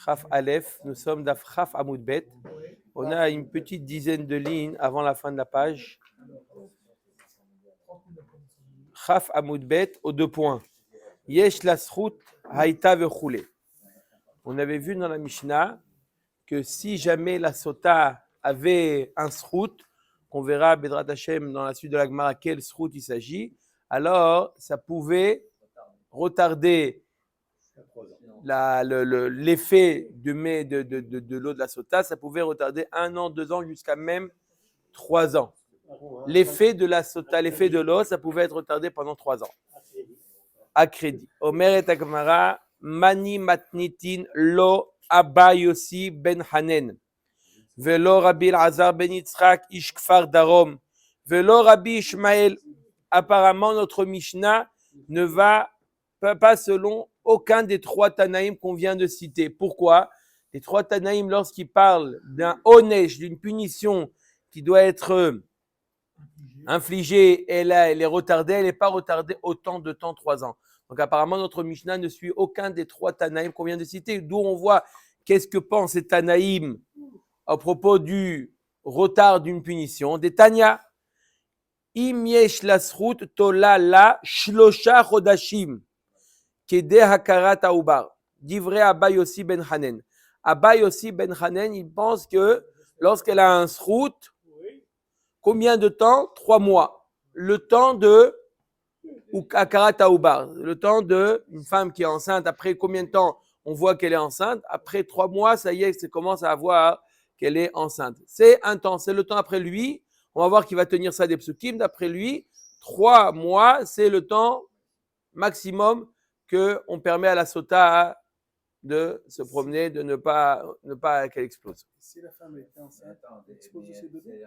Chaf Aleph, nous sommes d'Af Chaf Amoud Bet. On a une petite dizaine de lignes avant la fin de la page. Chaf Amoud Bet, aux 2 points. Yesh la srout haïta vechule. On avait vu dans la Mishnah que si jamais la sota avait un srout, qu'on verra Bedrat Hashem dans la suite de la Gemara quel srout il s'agit, alors ça pouvait retarder l'effet de l'eau de la sota, ça pouvait retarder 1 an, 2 ans, jusqu'à même 3 ans. L'effet de la sota, l'effet de l'eau, ça pouvait être retardé pendant 3 ans. À crédit. Omer et Agmara, Mani matnitin lo Abba Yossi ben Hanen. Velo Rabbi Elazar ben Yitzchak ish Kfar Darom. Velo Rabbi Ishmael. Apparemment, notre Mishnah ne va pas selon aucun des 3 Tanaïm qu'on vient de citer. Pourquoi? Les 3 Tanaïm, lorsqu'ils parlent d'un onesh, d'une punition qui doit être infligée, elle est retardée, elle n'est pas retardée autant de temps, 3 ans. Donc apparemment, notre Mishnah ne suit aucun des 3 Tanaïm qu'on vient de citer, d'où on voit qu'est-ce que pensent ces Tanaïm à propos du retard d'une punition. Des Tanya, Im yesh lasrut tola la shlosha chodashim kede hakarat aubar. Divrei Abba Yossi ben Hanen. Abba Yossi ben Hanen, il pense que lorsqu'elle a un srout, combien de temps? 3 mois. Le temps de hakarat aubar. Le temps d'une femme qui est enceinte. Après combien de temps on voit qu'elle est enceinte? Après 3 mois, ça y est, ça commence à voir qu'elle est enceinte. C'est un temps, c'est le temps après lui. On va voir qu'il va tenir ça des psukim. D'après lui, 3 mois, c'est le temps maximum qu'on permet à la sota de se promener, de ne pas qu'elle explose. Si la femme était enceinte, elle expose ses bébés.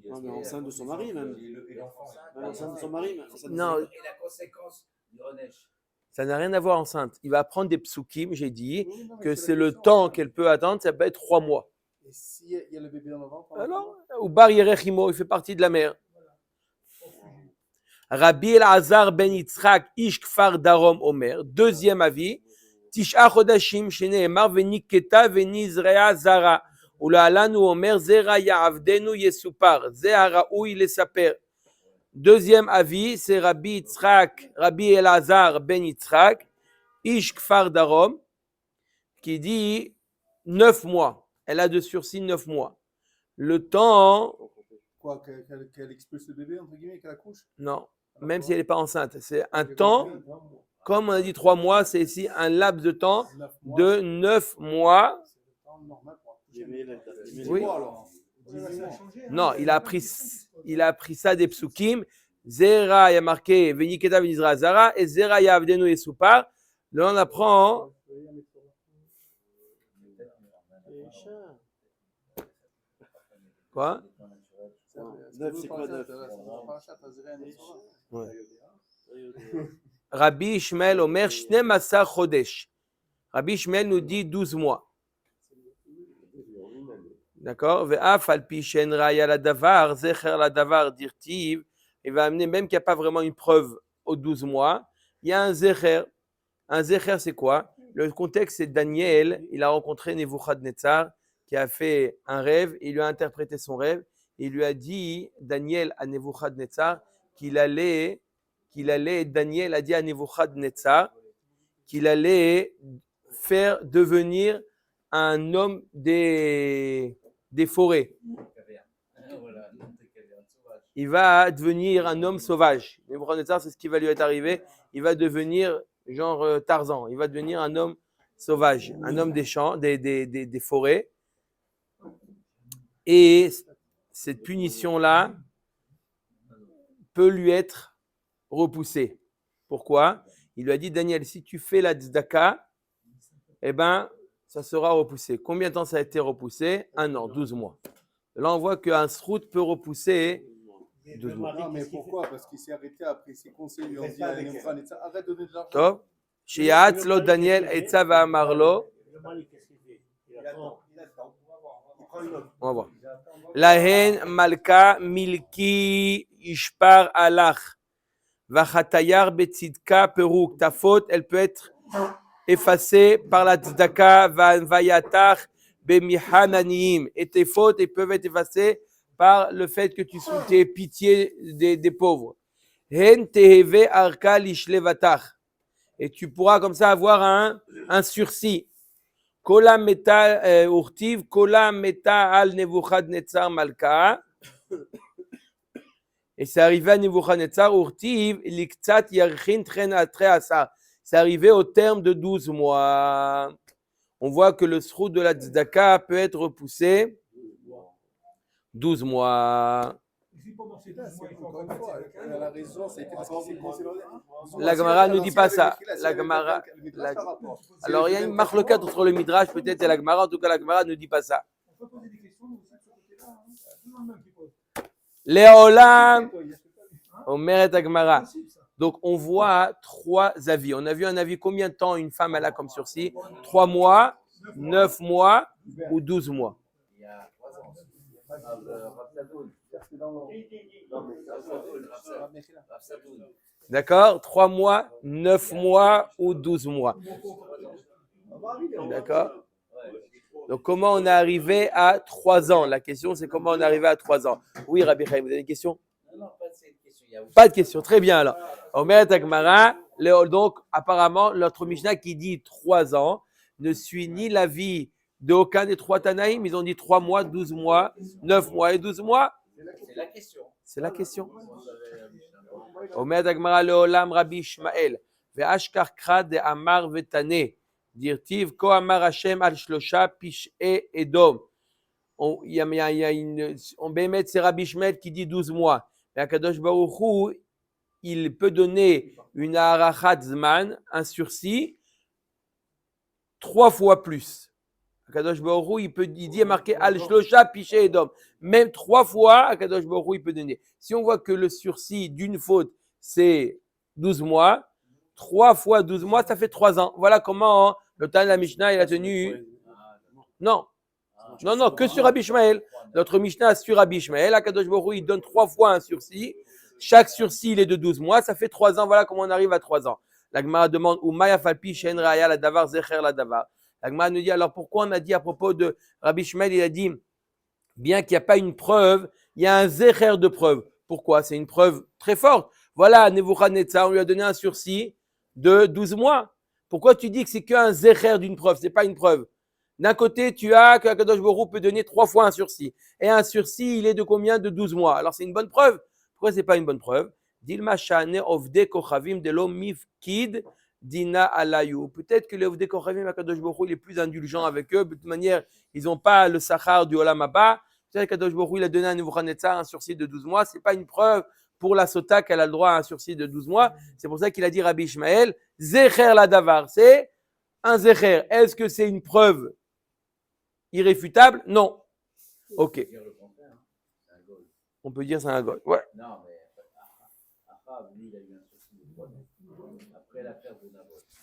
Non, mais enceinte de son mari même. Enceinte de son mari même. Non. Et la conséquence du renesh. Ça n'a rien à voir enceinte. Il va prendre des psukim, j'ai dit, que c'est le temps qu'elle peut attendre, ça peut être 3 mois. Et s'il y a le bébé dans le ventre? Alors, ou bar yerechimo, il fait partie de la mère. Rabbi Elazar ben Yitzchak ish Kfar Darom Omer. Deuxième avis. Tisha chodashim sheneemar veniketa venizrea zara. Ula'alanu Omer zera ya'avdenu yesupar. Ze haraoui lesaper. Deuxième avis, c'est Rabbi Elazar ben Yitzchak ish Kfar Darom, qui dit 9 mois. Elle a de sursis 9 mois. Le temps. Quoi, qu'elle expulse le bébé, entre guillemets, qu'elle accouche? Non, même si elle n'est pas enceinte. C'est un temps, comme on a dit 3 mois, c'est ici un laps de temps de 9 mois. C'est le temps normal pour accoucher. Oui. Alors. Non, il a appris ça des psukim. Zera, il y a marqué Veniketa Venizra Zara et Zera Yavdenu Yesupar. Là, on apprend. Quoi? 9, c'est quoi 9? Ouais. Rabbi Ishmael Omer Shne Masa Chodesh. Rabbi Ishmael nous dit 12 mois. D'accord? Ve'af al pi shen raya la davar, zecher la davar dirtiv. Il va amener, même qu'il n'y a pas vraiment une preuve aux 12 mois, il y a un zecher. Un zecher, c'est quoi? Le contexte, c'est Daniel, il a rencontré Nebuchadnezzar, qui a fait un rêve, il lui a interprété son rêve, et il lui a dit, Daniel à Nebuchadnezzar, Daniel a dit à Nebuchadnezzar, qu'il allait faire devenir un homme des forêts. Il va devenir un homme sauvage. Nebuchadnezzar, c'est ce qui va lui être arrivé. Il va devenir genre Tarzan. Il va devenir un homme sauvage, un homme des champs, des forêts. Et cette punition-là peut lui être repoussée. Pourquoi? Il lui a dit, Daniel, si tu fais la tzedaka, eh ben, ça sera repoussé. Combien de temps ça a été repoussé? 1 an, 12 mois. Là, on voit qu'un srout peut repousser 12 mois. Non, mais pourquoi? Parce qu'il s'est arrêté après ses conseils. Lui ont dit, arrête de donner de l'argent. Top. Shiatz lo Daniel etza va'amarlo. On va voir. Lahen malka milki ishpar alach. Vachatayar betzidka peruk. Ta faute, elle peut être effacée par la tzedaka. Vayatar bemihananiim. Et tes fautes, elles peuvent être effacées par le fait que tu aies pitié des pauvres. Hen teheve arka lishlevatach. Et tu pourras comme ça avoir un sursis. Kola meta urtiv, kola meta al Nebuchadnezzar malka. Et c'est arrivé à Nebuchadnezzar, urtiv, liktsat yarchin tren atre asar. C'est arrivé au terme de 12 mois. On voit que le srout de la tzedaka peut être repoussé 12 mois. La Gemara ne dit pas ça. La Gemara. Alors il y a une marloquette entre le Midrash peut-être et la Gemara. En tout cas, la Gemara ne dit pas ça. Léolam, Omer et Gemara. Donc on voit 3 avis. On a vu un avis combien de temps une femme elle a comme sursis? 3 mois, 9 mois ou 12 mois. D'accord? 3 mois, 9 mois ou 12 mois. D'accord? Donc, comment on est arrivé à 3 ans? La question, c'est comment on est arrivé à 3 ans. Oui, Rabbi Chaim, vous avez une question? Non, pas de question. Pas de question. Très bien, alors. Omer Tagmara, donc, apparemment, notre Mishnah qui dit 3 ans ne suit ni l'avis d'aucun des 3 Tanaïm. Ils ont dit 3 mois, 12 mois, 9 mois et 12 mois. C'est la question. C'est la question. Omer Tagmara, Leolam Rabbi Ishmael. Ve'ashkar kra de Amar vetane. Dirtiv ko amar Hashem al shlosha pish'e edom. On bémet c'est Rabbi Ishmael qui dit 12 mois. Mais Akadosh Baruch Hu, il peut donner une arachat zman, un sursis, 3 fois plus. Akadosh Baruch Hu, il dit marqué al shlosha pish'e edom. Même 3 fois, Akadosh Baruch Hu, il peut donner. Si on voit que le sursis d'une faute, c'est 12 mois, 3 fois 12 mois, ça fait 3 ans. Voilà comment le Tana de la Mishnah, il a tenu. Non, que sur Rabbi Ishmael. Notre Mishnah sur Rabbi Ishmael, Akadosh Baruch Hu, il donne 3 fois un sursis. Chaque sursis, il est de 12 mois, ça fait 3 ans. Voilà comment on arrive à 3 ans. La Gemara demande Umaya falpi shen raya la davar zecher la davar. La Gemara nous dit alors pourquoi on a dit à propos de Rabbi Ishmael, il a dit bien qu'il n'y a pas une preuve, il y a un zecher de preuve. Pourquoi? C'est une preuve très forte. Voilà, Nebuchadnezzar, on lui a donné un sursis de 12 mois. Pourquoi tu dis que c'est qu'un zecher d'une preuve? C'est pas une preuve. D'un côté, tu as que Akadosh Baruch Hu peut donner 3 fois un sursis. Et un sursis, il est de combien? De 12 mois. Alors, c'est une bonne preuve. Pourquoi c'est pas une bonne preuve? Dilma shane ovde kochavim de lo mifkid dina alayu. Peut-être que les ovde kochavim, Akadosh Baruch Hu, il est plus indulgent avec eux. De toute manière, ils n'ont pas le sachar du olam haba. Peut-être qu'Akadosh Baruch Hu, il a donné à Nebuchadnezzar un sursis de 12 mois. C'est pas une preuve pour la sota qu'elle a le droit à un sursis de 12 mois. C'est pour ça qu'il a dit Rabbi Ishmael, zecher la davar. C'est un zecher. Est-ce que c'est une preuve irréfutable? Non. Ok. On peut dire c'est un gol. Ouais. Non, mais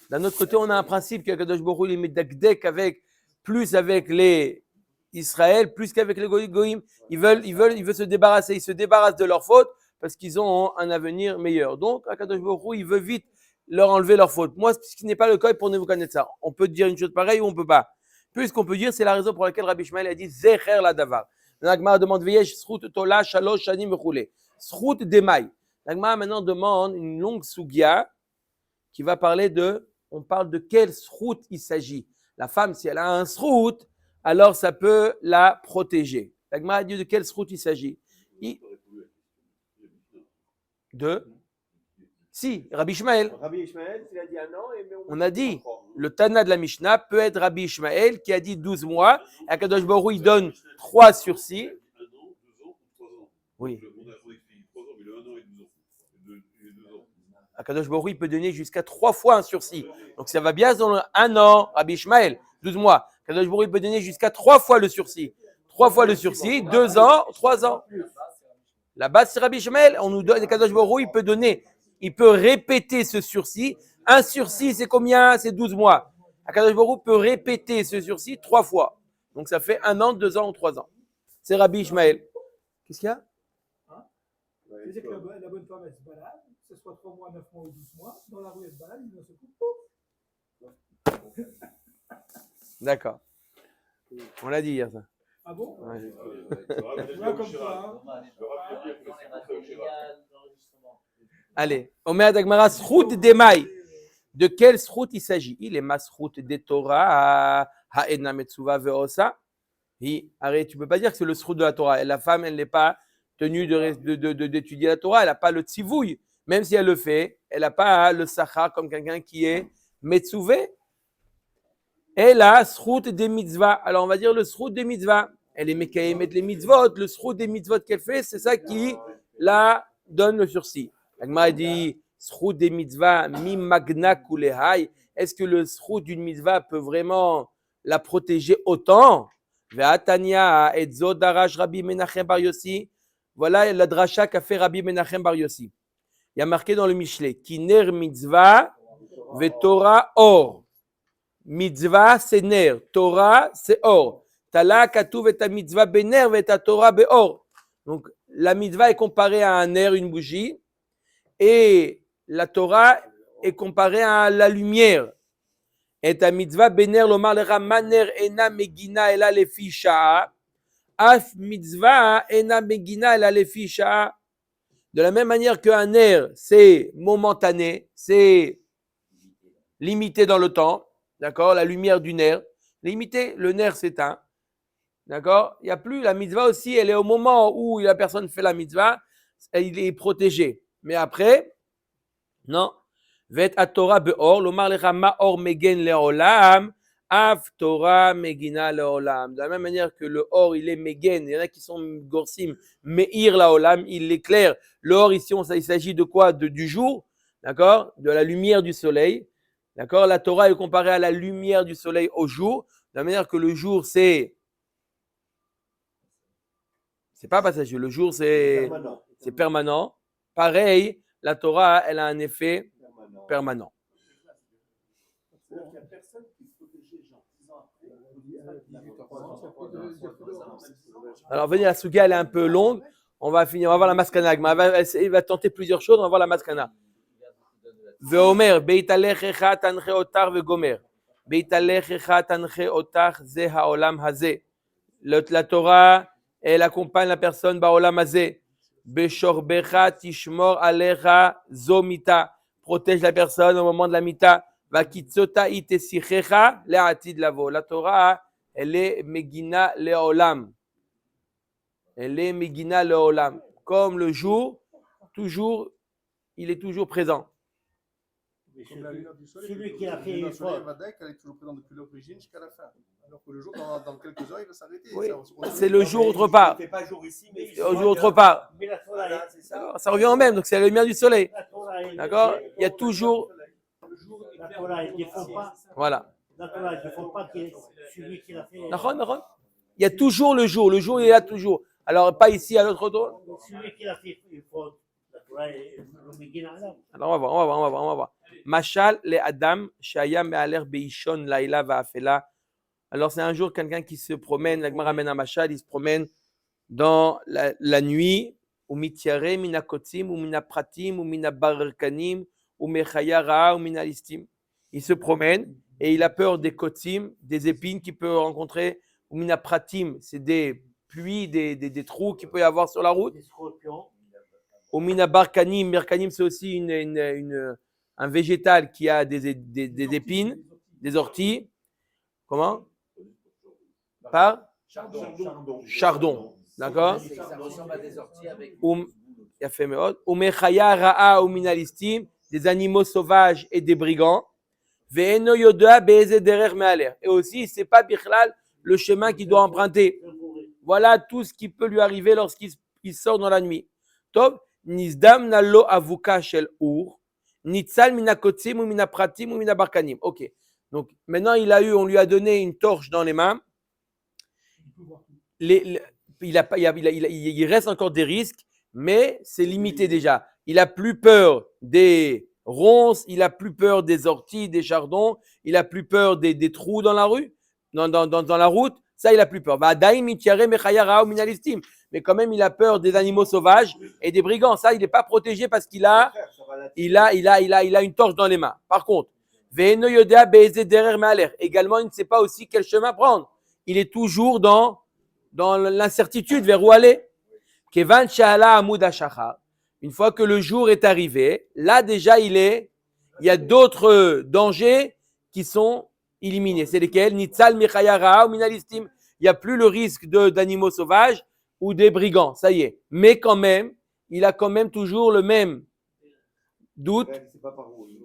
d'un autre côté, on a un principe qu'Akadosh Baruch Hu il met dakdek avec les Israël, plus qu'avec les goïm. Ils veulent se débarrasser. Ils se débarrassent de leurs fautes parce qu'ils ont un avenir meilleur. Donc, Akadosh Baruch Hu, il veut vite leur enlever leurs fautes. Moi, ce qui n'est pas le cas pour Nebuchadnezzar. On peut dire une chose pareille ou on ne peut pas. Puisqu'on peut dire, c'est la raison pour laquelle Rabbi Ishmael a dit Zecher la davar. L'Agmara demande Veyesh srout tola shalosh shanim vechule. Srout demai. L'Agmara maintenant demande une longue sugia qui va parler on parle de quel srout il s'agit. La femme, si elle a un srout, alors ça peut la protéger. L'Agmara dit de quel srout il s'agit. Si, Rabbi Ishmael. Rabbi Ishmael, il a dit un an. On a dit, le Tana de la Mishnah peut être Rabbi Ishmael qui a dit 12 mois. Et Akadosh Baruch Hu, il donne 3 sursis. Oui. Akadosh Baruch Hu, il peut donner jusqu'à 3 fois un sursis. Donc ça va bien dans un an, Rabbi Ishmael, 12 mois. Akadosh Baruch Hu, il peut donner jusqu'à 3 fois le sursis. 3 fois le sursis, 2 ans, 3 ans. La base, c'est Rabbi Ishmael. On nous donne, Akadosh Baruch Hu, il peut répéter ce sursis. Un sursis, c'est combien? C'est 12 mois. Akadosh Baruch Hu peut répéter ce sursis 3 fois. Donc ça fait 1 an, 2 ans ou 3 ans. C'est Rabbi Ishmael. Qu'est-ce qu'il y a? Tu disais que la bonne femme, elle se balade. ce soit 3 mois, 9 mois ou 12 mois, dans la rue, elle se balade, il ne se coupe pas. D'accord. On l'a dit hier, ça. Ah bon? Ouais. Là, comme ça. Allez. Omer Dagmara, Srout Demai. De quel Srout il s'agit? Il est Masrout de Torah, Ha'edna Metsuva Veosa. Arrête, tu ne peux pas dire que c'est le Srout de la Torah. Et la femme, elle n'est pas tenue d'étudier la Torah. Elle n'a pas le tzivouille. Même si elle le fait, elle n'a pas le Sachar comme quelqu'un qui est Metsuvé. Et là, Srout des mitzvahs. Alors, on va dire le Srout des mitzvahs. Elle est Mekayemet les mitzvot. Le Srout des mitzvot qu'elle fait, c'est ça qui la donne le sursis. L'Agma dit Srout des mitzvahs, mi magna kulehai. Est-ce que le Srout d'une mitzvah peut vraiment la protéger autant? Ve'atania et zodarash Rabbi Menachem Bar Yossi. Voilà la dracha qu'a fait Rabbi Menachem Bar Yossi. Il y a marqué dans le Mishlei Kiner mitzvah ve Torah or. Mitzvah, c'est ner. Torah, c'est or. Tala katuv et mitzvah bener et Torah beor. Donc, la mitzvah est comparée à un ner, une bougie, et la Torah est comparée à la lumière. Et ta mitzvah bener lomar lecha maner ena megina ela lefi sha'a. Af mitzvah ena megina ela lefi sha'a. De la même manière qu'un ner, c'est momentané, c'est limité dans le temps. D'accord? La lumière du nerf. Limité, le nerf s'éteint. D'accord? Il n'y a plus. La mitzvah aussi, elle est au moment où la personne fait la mitzvah, il est protégé. Mais après, non. Vet à Torah beor, lomar lecha ma'or megen leolam, av Torah megina leolam. De la même manière que le or, il est megen. Il y en a qui sont gorsim, meir laolam, il éclaire. Le or, ici, il s'agit de quoi? Du jour. D'accord? De la lumière du soleil. D'accord? La Torah est comparée à la lumière du soleil au jour, de la manière que le jour, c'est pas passager, le jour, c'est permanent. Pareil, la Torah, elle a un effet permanent. Alors, venez, la Suga, elle est un peu longue. On va finir, on va voir la maskana. Il va tenter plusieurs choses, on va voir la maskana. ואומר, בית הלכך תנחה אותך וגומר. בית הלכך תנחה אותך זה העולם הזה. La Torah, elle accompagne la personne בעולם הזה. בשורבך תשמור עליך זו מיתה. Protège la personne au moment de la mita. והקיצותה היא תשיחך לעתיד לבוא. La Torah, elle est megina לעולם. Elle est megina לעולם. Comme le jour, toujours, il est toujours présent. Comme la lumière du soleil, celui qui a fait la une lumière du soleil fois. va dire qu'elle est toujours présente depuis l'origine jusqu'à la fin. Alors que le jour, dans quelques heures, il va s'arrêter. Oui, Ça, c'est le jour autre part. Il ne fait pas jour ici, mais Au jour autre part. Mais la Torah, c'est ça. Alors, ça revient au même, donc c'est la lumière du soleil. La Torah, elle- D'accord? Il y a toujours. La Torah, elle ne défend pas. Voilà. La Torah, elle ne défend pas que celui qui l'a fait. D'accord? Il y a toujours le jour. Le jour, il est là toujours. Alors, pas ici, à l'autre endroit. Celui qui l'a fait une faute. La Torah, elle le Megillah Adam. Alors, on va voir. Mashal le Adam, Shaya me'aler beishon laila va'afela. Alors, c'est un jour quelqu'un qui se promène, la Gemara amène un Mashal, il se promène dans la nuit, ou mitiare, mina kotzim, ou mina pratim, ou mina barkanim, ou mechaya ra'a, ou mina listim. Il se promène et il a peur des kotzim, des épines qu'il peut rencontrer, ou mina pratim, c'est des pluies, des trous qu'il peut y avoir sur la route. Des scorpions. Ou mina barkanim, barkanim c'est aussi un végétal qui a des épines, des orties. Comment? Par chardon. D'accord? Ça ressemble à des orties avec. Il a fait ou mechaya ra'a ou minalistim, des animaux sauvages et des brigands. Ve'eno yoda be'eze derer me'aler. Et aussi, c'est pas bichlal le chemin qu'il doit emprunter. Voilà tout ce qui peut lui arriver lorsqu'il sort dans la nuit. Top, nizdam nalo avuka shel ur, nitzal minakotzim ou minapratim ou minabarkanim. Ok. Donc maintenant on lui a donné une torche dans les mains. Il reste encore des risques, mais c'est limité déjà. Il a plus peur des ronces, il a plus peur des orties, des chardons, il a plus peur des trous dans la rue, dans la route. Ça, il a plus peur. Mais quand même, il a peur des animaux sauvages et des brigands. Ça, il n'est pas protégé parce qu'il a il a une torche dans les mains. Par contre, Ve'eno yodea be'eze derer me'aler. Également, il ne sait pas aussi quel chemin prendre. Il est toujours dans l'incertitude vers où aller. Kevan sha'ala amud hashachar. Une fois que le jour est arrivé, là déjà il y a d'autres dangers qui sont éliminés. C'est lesquels? Nitzal michayara ou minalistim. Il n'y a plus le risque d'animaux sauvages ou des brigands. Ça y est. Mais quand même, il a quand même toujours le même doute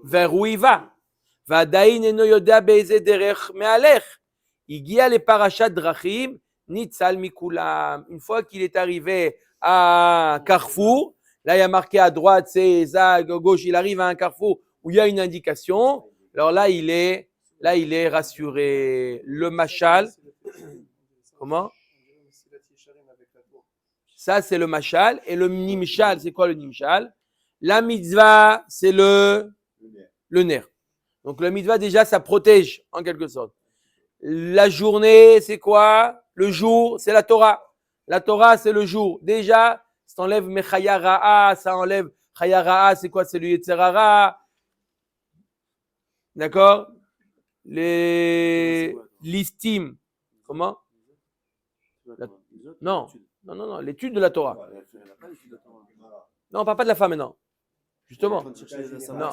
vers où il va. Vadaïn eno yodea be'eze derech me'alech. Igia le parashat drachim nitzal mikulam. Une fois qu'il est arrivé à un carrefour, là il y a marqué à droite, c'est ça, à gauche, il arrive à un carrefour où il y a une indication. Alors là il est rassuré. Le machal, comment? Ça c'est le machal. Et le nimshal, c'est quoi le nimshal? La mitzvah, c'est le nerf. Donc le mitzvah déjà ça protège en quelque sorte. La journée, c'est quoi? Le jour, c'est la Torah. La Torah, c'est le jour. Déjà, ça enlève Mechaya Ra'a, ça enlève Chaya Ra'a, c'est quoi? C'est le Yetzer Hara. D'accord? L'istime. Comment? Non, l'étude de la Torah. Non, on parle pas de la femme maintenant. Justement. Non,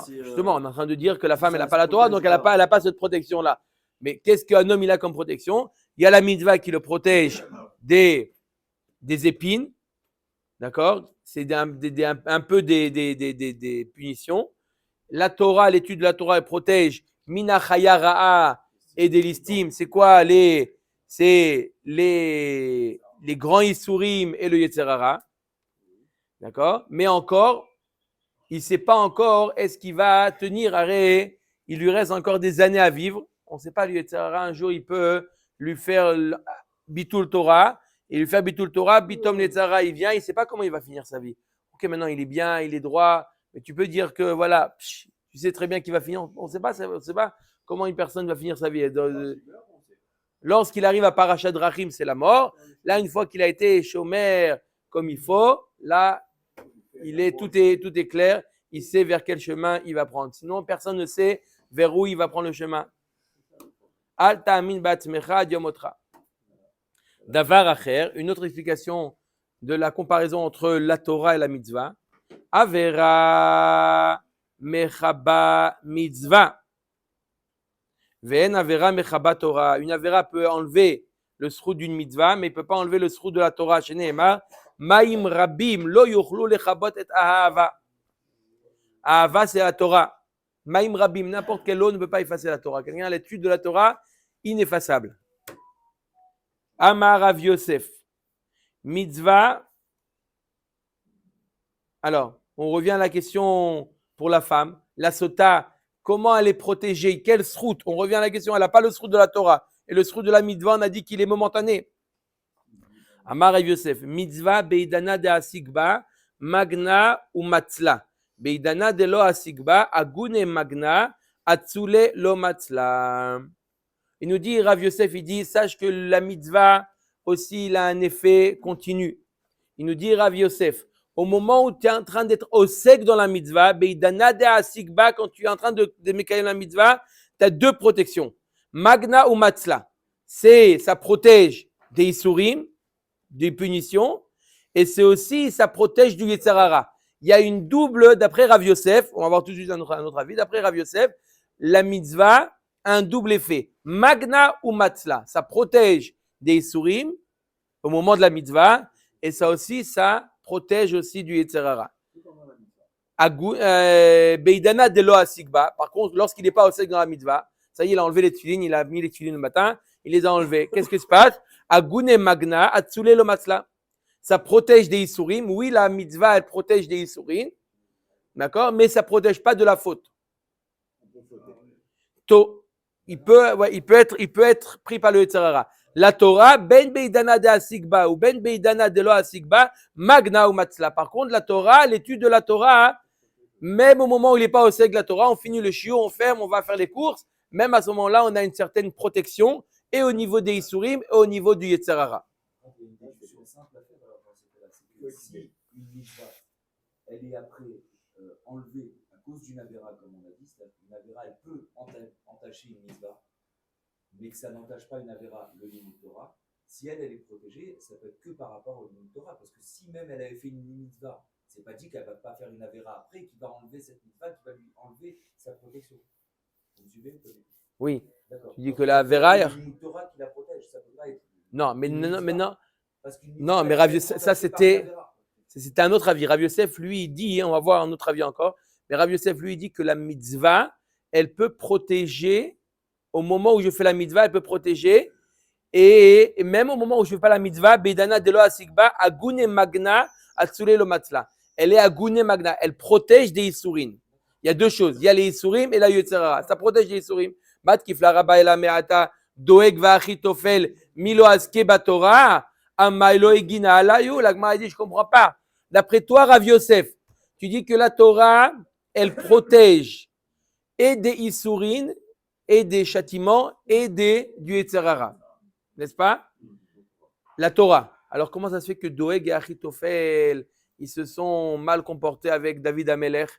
justement, on est en train de dire que la femme, elle n'a pas la Torah, donc elle n'a pas cette protection-là. Mais qu'est-ce qu'un homme il a comme protection? Il y a la mitzvah qui le protège des épines, d'accord? C'est un peu des punitions. La Torah, l'étude de la Torah, elle protège mina chaya ra'a et des listim. C'est quoi c'est les grands isurim et le yetzer hara, d'accord? Mais encore, il ne sait pas encore est-ce qu'il va tenir arrêt. Il lui reste encore des années à vivre. On ne sait pas, lui, un jour, il peut lui faire Bitul Torah. Et lui faire Bitul Torah, Bitom Netzara, il vient, il ne sait pas comment il va finir sa vie. Ok, maintenant, il est bien, il est droit. Mais tu peux dire que, voilà, tu sais très bien qu'il va finir. On ne sait pas comment une personne va finir sa vie. Lorsqu'il arrive à Parashat Drachim, c'est la mort. Là, une fois qu'il a été shomer comme il faut, là, tout est clair. Il sait vers quel chemin il va prendre. Sinon, personne ne sait vers où il va prendre le chemin. Al ta'amin ba'atzmecha diomotra. Davar acher, une autre explication de la comparaison entre la Torah et la mitzvah. Avera mechaba mitzvah. Ve'en avera mechaba Torah. Une avera peut enlever le srout d'une mitzvah, mais il ne peut pas enlever le srout de la Torah. Chez Nehemar, Maim rabim lo yuchlu lechabot et ahava. Ahava, c'est la Torah. Maim rabim, n'importe quelle eau ne peut pas effacer la Torah. Quelqu'un a l'étude de la Torah, ineffaçable. Amar Rav Yosef. Mitzvah. Alors, on revient à la question pour la femme. La sota, comment elle est protégée? Quel srout? On revient à la question. Elle n'a pas le srout de la Torah. Et le srout de la mitzvah, on a dit qu'il est momentané. Amar Rav Yosef. Mitzvah beidana de asigba, magna ou matzla. Beidana de lo asigba, agune magna, atzule lo matzla. Il nous dit, Rav Yosef, il dit, sache que la mitzvah aussi, il a un effet continu. Il nous dit, Rav Yosef, au moment où tu es en train d'être au sec dans la mitzvah, beidana de asigba, quand tu es en train de mécailler la mitzvah, tu as deux protections. Magna ou matzla. Ça protège des isurim, des punitions, et c'est aussi, ça protège du yetzer hara. Il y a une double, d'après Rav Yosef, on va voir tout de suite un autre avis, d'après Rav Yosef, la mitzvah a un double effet. Magna ou matzla, ça protège des isurim au moment de la mitzvah, et ça aussi, ça protège aussi du yetzer hara. Beidana de lo asigba, par contre, lorsqu'il n'est pas au sec dans la mitzvah, ça y est, il a enlevé les tefilines, il a mis les tefilines le matin, il les a enlevés. Qu'est-ce qui se passe? Agune magna, atzule lo matzla. Ça protège des isurim. Oui, la mitzvah, elle protège des isurim. D'accord? Mais ça ne protège pas de la faute. Il peut être pris par le yetzer hara. La Torah, ben beidana de asigba ou ben beidana de lo asigba, magna ou matzla. Par contre, la Torah, l'étude de la Torah, même au moment où il n'est pas au sec de la Torah, on finit le shiur, on ferme, on va faire les courses. Même à ce moment-là, on a une certaine protection, et au niveau des isurim, et au niveau du yetzer hara. Si une mitzvah, elle est après enlevée à cause d'une avéra, comme on a dit, une avéra, elle peut entacher une mitzvah, mais que ça n'entache pas une avéra, le limud Torah. Si elle est protégée, ça peut être que par rapport au limud Torah, parce que si même elle avait fait une mitzvah, c'est pas dit qu'elle va pas faire une avéra après, qui va enlever cette mitzvah, qui va lui enlever sa protection. Vous me suivez ou pas? Oui. D'accord. Tu dis que la Vera. C'est le limud Torah qui la protège, ça peut pas être. Non, mais non. Parce qu'une Non, mitzvah, mais Rav elle Yosef, est ça entachée par une c'était avéra. un autre avis. Rav Yosef, lui, il dit, on va voir un autre avis encore, mais Rav Yosef, lui, il dit que la mitzvah, elle peut protéger, au moment où je fais la mitzvah, elle peut protéger, et même au moment où je ne fais pas la mitzvah, Beidana Delo Asigba, Agune Magna, Atsule Lo Matzla. Elle est Agune Magna, elle protège des Isurim. Il y a deux choses, il y a les Isurim et la Yetzerara. Ça protège les Isurim. Bat Kifla Rabba Ela Meata, Doeg Vachitofel, Milo Aske Batora, Amailo Egina Alayu. La Gemara dit, je ne comprends pas. D'après toi, Rav Yosef, tu dis que la Torah, elle protège et des Isurim, et des châtiments, et du Yetzerara. N'est-ce pas? La Torah. Alors, comment ça se fait que Doeg et Achitophel, ils se sont mal comportés avec David Amelech?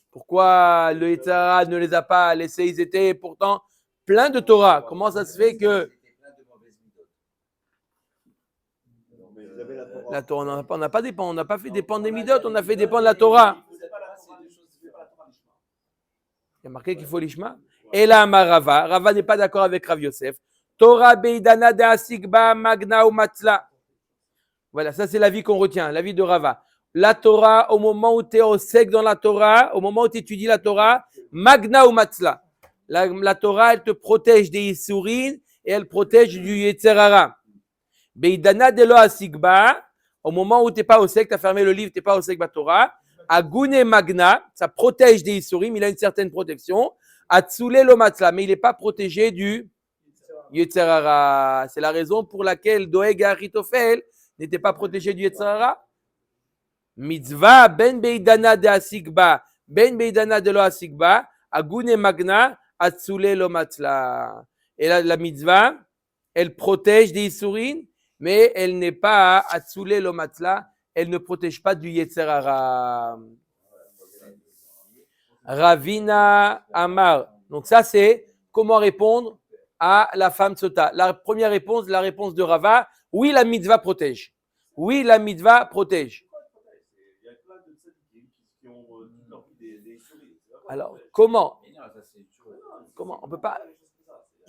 Pourquoi le Yetzirah ne les a pas laissés? Ils étaient pourtant pleins de Torah. Comment ça se fait que la Torah, on n'a pas fait dépendre des Midot, on a fait dépendre de la Torah. Il y a marqué qu'il faut l'Ishma. Et là, Rava. Rava n'est pas d'accord avec Rav Yosef. Torah beidana de asigba magna ou matzla. Voilà, ça c'est l'avis qu'on retient, l'avis de Rava. La Torah, au moment où tu es au sec dans la Torah, au moment où tu étudies la Torah, magna ou matzla. La Torah, elle te protège des Isurim et elle protège du Yetzerara. Beidana de lo asigba, au moment où tu n'es pas au sec, tu as fermé le livre, tu n'es pas au sec, Torah. Agune magna, ça protège des Isurim, il a une certaine protection. Atsule lo matzla, mais il n'est pas protégé du Yetzerara. C'est la raison pour laquelle Doeg et Achitophel n'étaient pas protégés du Yetzerara. Mitzvah ben beidana de asigba, ben beidana de lo asigba, agune magna, atsule lo matzla. Et la mitzvah, elle protège des Isurim, mais elle n'est pas atsule lo matzla, elle ne protège pas du Yetzerara. Ravina Amar. Donc ça c'est comment répondre à la femme Sota. La première réponse, la réponse de Rava, oui la mitzvah protège. Oui la mitzvah protège. Il y a plein de tzadikim qui ont toute leur vie des souris. Alors comment on peut pas.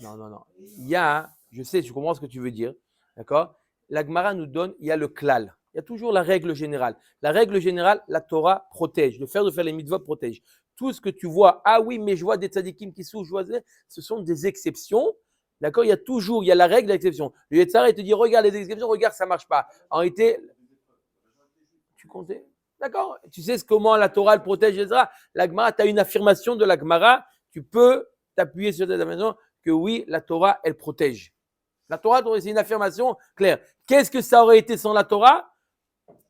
Non. Il y a, je sais, je comprends ce que tu veux dire, d'accord. La Gemara nous donne, il y a le klal. Il y a toujours la règle générale. La règle générale, la Torah protège. Le fait de faire les mitzvot protège. Tout ce que tu vois, ah oui, mais je vois des tzadikim qui souffrent, ce sont des exceptions. D'accord? Il y a la règle, l'exception. Le Yetzirah, il te dit, regarde les exceptions, regarde, ça ne marche pas. En réalité, tu comptais? D'accord? Tu sais comment la Torah elle protège les Yetzirah. La Gemara, tu as une affirmation de la Gemara. Tu peux t'appuyer sur cette affirmation que oui, la Torah, elle protège. La Torah, c'est une affirmation claire. Qu'est-ce que ça aurait été sans la Torah?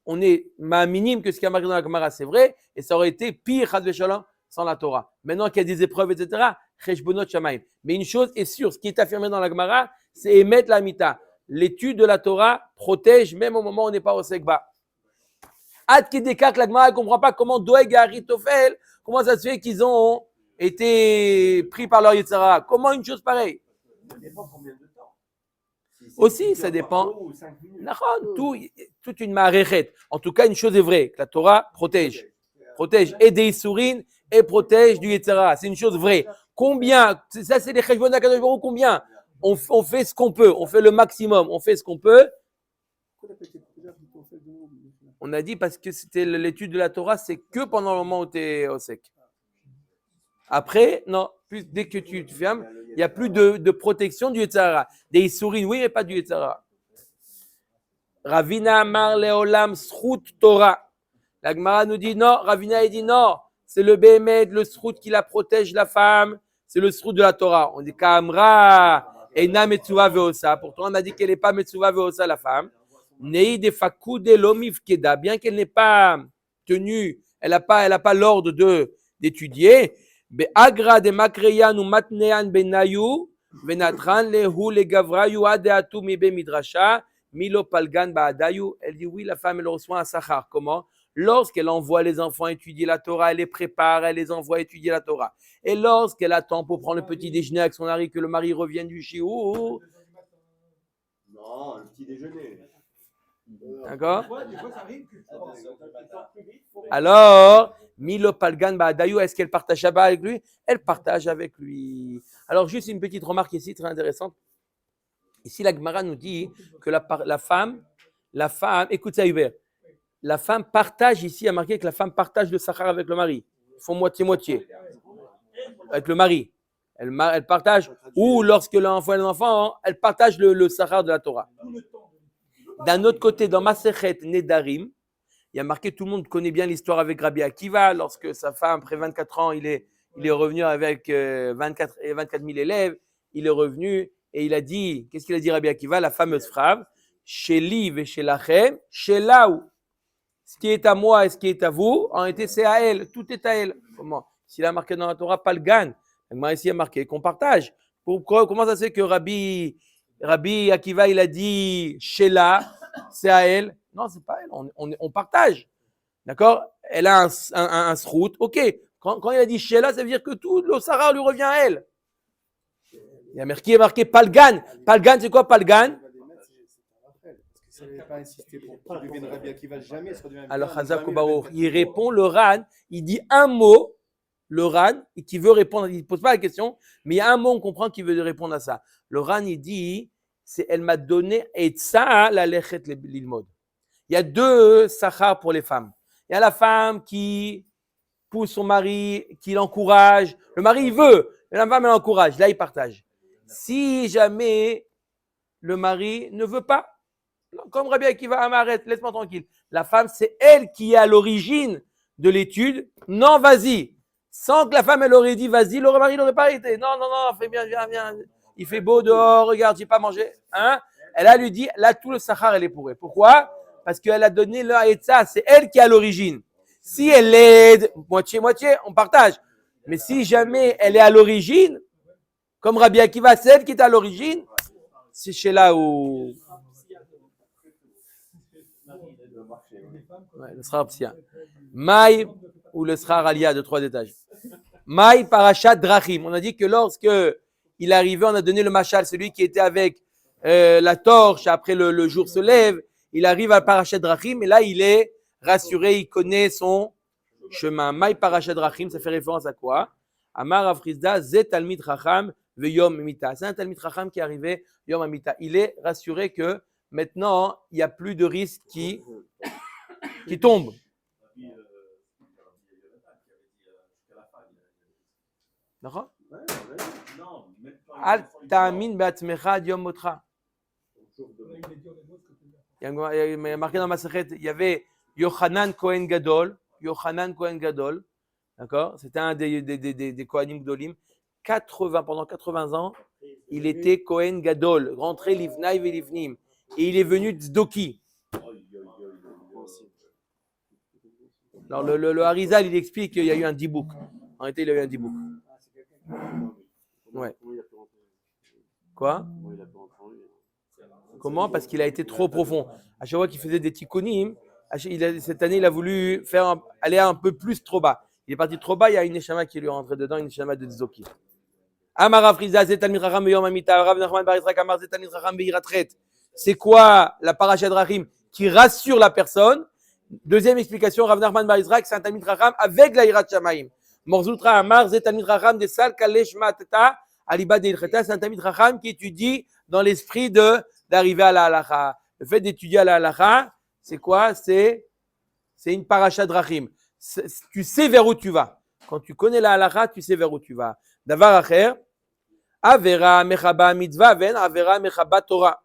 On est minime que ce qui a marqué dans la Gemara, c'est vrai, et ça aurait été pire, Chad Veshalom, sans la Torah. Maintenant qu'il y a des épreuves, etc., Cheshbonot Shamaim. Mais une chose est sûre, ce qui est affirmé dans la Gemara, c'est émettre la mita. L'étude de la Torah protège même au moment où on n'est pas au Sekba. Ad Kedeka, que la Gemara ne comprend pas comment Doeg et Achitophel, comment ça se fait qu'ils ont été pris par leur Yetzirah. Comment une chose pareille? Ça dépend combien de temps. Aussi, ça dépend. Toute une maréchette. En tout cas, une chose est vraie, que la Torah protège. Protège et des Isurim et protège du Yetzirah. C'est une chose vraie. Combien? Ça, c'est les Cheshbon HaKadosh Baruch Hu. Combien? On fait ce qu'on peut. On fait le maximum. On fait ce qu'on peut. On a dit parce que c'était l'étude de la Torah, c'est que pendant le moment où tu es au sec. Après, non. Dès que tu fermes, il n'y a plus de protection du Yetzirah. Des Isurim, oui, mais pas du Yetzirah. Ravina Amar Leolam Srout Torah. La Gemara nous dit non. Ravina dit non. C'est le Béhémed, le Srout qui la protège, la femme. C'est le Srout de la Torah. On dit Kamra Ena Metsuva Veosa. Pourtant, on a dit qu'elle n'est pas Metsuva Veosa, la femme. Nei de Fakude Lomiv Keda. Bien qu'elle n'est pas tenue, elle n'a pas l'ordre d'étudier. Be'agra de Makreyan ou Matnean Benayu. Venatran lehu le Gavrayu Adeatu Mibe Midrasha. Milo Palgan Baadayu. Elle dit oui, la femme, elle reçoit un sachar. Comment? lorsqu'elle envoie les enfants étudier la Torah, elle les prépare, elle les envoie étudier la Torah. Et lorsqu'elle attend pour prendre le petit déjeuner avec son mari, que le mari revienne du shiur, Non, le petit déjeuner. d'accord? Des fois, ça arrive que tu vois. Alors, Milo Palgan Ba'adayu, est-ce qu'elle partage Shabbat avec lui? Elle partage avec lui. Alors, juste une petite remarque ici, très intéressante. Ici, la Gemara nous dit que la femme, écoute ça, Hubert, la femme partage, ici, il y a marqué que la femme partage le sachar avec le mari. Ils font moitié-moitié. Avec le mari. Elle partage, ou lorsque l'enfant a un enfant, elle partage le sachar de la Torah. D'un autre côté, dans Masechet Nedarim, il y a marqué, tout le monde connaît bien l'histoire avec Rabbi Akiva, lorsque sa femme, après 24 ans, il est revenu avec 24 000 élèves, il est revenu et il a dit, qu'est-ce qu'il a dit Rabbi Akiva, la fameuse phrase, Sheli ve shelachem, shelaou. Ce qui est à moi et ce qui est à vous, en réalité, c'est à elle, tout est à elle. Comment? S'il a marqué dans la Torah, pas le gan. Ici, il a marqué qu'on partage. Pourquoi? Comment ça se fait que Rabbi Akiva, il a dit Shela, c'est à elle? Non, c'est pas elle, on partage. D'accord? Elle a un srout. Ok. Quand il a dit Shela, ça veut dire que tout le Sahara lui revient à elle. Il y a marqué Palgan. Palgan, c'est quoi Palgan? Si elle n'avait pas insisté pour qu'il devienne Rabbi Akiva, jamais ça devient. Alors, Chazak Baruch, il répond, le Ran, il dit un mot, le Ran, qui veut répondre, il ne pose pas la question, mais il y a un mot, on comprend qu'il veut répondre à ça. Le Ran, il dit, elle m'a donné, et ça, la lechet l'ilmod. Il y a deux sachar pour les femmes. Il y a la femme qui pousse son mari, qui l'encourage. Le mari, il veut, mais la femme, elle l'encourage. Là, il partage. Si jamais le mari ne veut pas, comme Rabbi Akiva, arrête, laisse-moi tranquille. La femme, c'est elle qui est à l'origine de l'étude. Non, vas-y. Sans que la femme, elle aurait dit, vas-y, le mari n'aurait pas été. Non, fais bien, viens. Il fait beau dehors, regarde, j'ai pas mangé. Hein? Elle a lui dit, là, tout le sachar, elle est pour elle. Pourquoi? Parce qu'elle a donné le haïtza, c'est elle qui est à l'origine. Si elle aide, moitié-moitié, on partage. Mais si jamais elle est à l'origine, comme Rabbi Akiva, c'est elle qui est à l'origine, c'est chez là où... Ouais, le srar psia. Maï ou le srar alia de 3 étages. Maï parachat drachim. On a dit que lorsque il arrivait, on a donné le machal, celui qui était avec la torche, après le jour se lève, il arrive à parachat drachim, et là il est rassuré, il connaît son chemin. Maï parachat drachim, ça fait référence à quoi? Amar Afrizda, Zet Talmid Chacham, Veyom Mita. C'est un Talmid Chacham qui est arrivé, Yom Amita. Il est rassuré que maintenant, il n'y a plus de risque qui tombe. D'accord? Al ta'amin be'atzmecha ad yom motra. Il y a marqué dans ma sechet, il y avait Yochanan Kohen Gadol. D'accord? C'était un des Kohanim Gdolim. Pendant 80 ans, il était Kohen Gadol, rentré Livnaï ve Livnim. Et il est venu Tzdoki. Alors le Harizal, il explique qu'il y a eu un dibouk. En réalité, il y a eu un dibouk. Ouais. Quoi? Comment? Parce qu'il a été trop profond. À chaque fois qu'il faisait des tikkunim, cette année, il a voulu aller un peu plus trop bas. Il est parti trop bas, il y a une neshama qui lui est rentrée dedans, une neshama de Tzdoki. Amar Friza, Zetalmid Chacham Yom Amita, Rav Nachman Bar Yitzchak Amar Zetalmid Chacham Beiratret. C'est quoi la parashat Drachim qui rassure la personne? Deuxième explication, Rav Nachman Bar Yitzchak, c'est un Talmid Chacham avec la Yirat Shamayim. Morzoutra Amar Zetalmid Chacham de Sal Kalesh Matata Aliba de Ilcheta, c'est un Talmid Chacham qui étudie dans l'esprit d'arriver à la halacha. Le fait d'étudier à la halacha, c'est quoi? C'est une parashat Drachim. Tu sais vers où tu vas. Quand tu connais la halacha, tu sais vers où tu vas. Davar acher, Avera Mechaba Mitzvah, Ven Avera Mechaba Torah.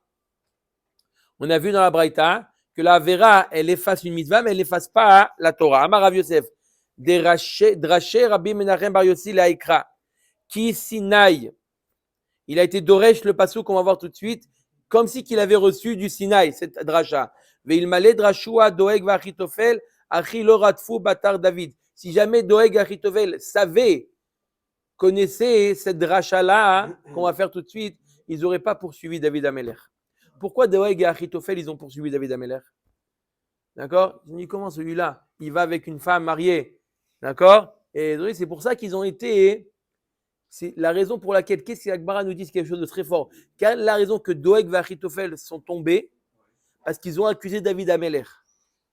On a vu dans la Braïta que la Avera, elle efface une mitzvah, mais elle n'efface pas la Torah. Amar Rav Yosef, Draché Rabbi Menachem Bar Yossi Laikra, qui Sinaï. Il a été Doresh, le passouk qu'on va voir tout de suite, comme si qu'il avait reçu du Sinaï, cette dracha. Veil malé drashua Doeg v'Achitofel, Achi lo ratfu batar David. Si jamais Doeg et Achitofel connaissaient cette dracha-là, qu'on va faire tout de suite, ils n'auraient pas poursuivi David Amelech. Pourquoi Doeg et Achitofel, ils ont poursuivi David Amelech? D'accord? Ils ont dit comment celui-là, il va avec une femme mariée. D'accord? Et c'est pour ça qu'ils ont été. C'est la raison pour laquelle, qu'est-ce que l'Agmara nous dit, c'est quelque chose de très fort. Quelle est la raison que Doeg et Achitophel sont tombés? Parce qu'ils ont accusé David Améler.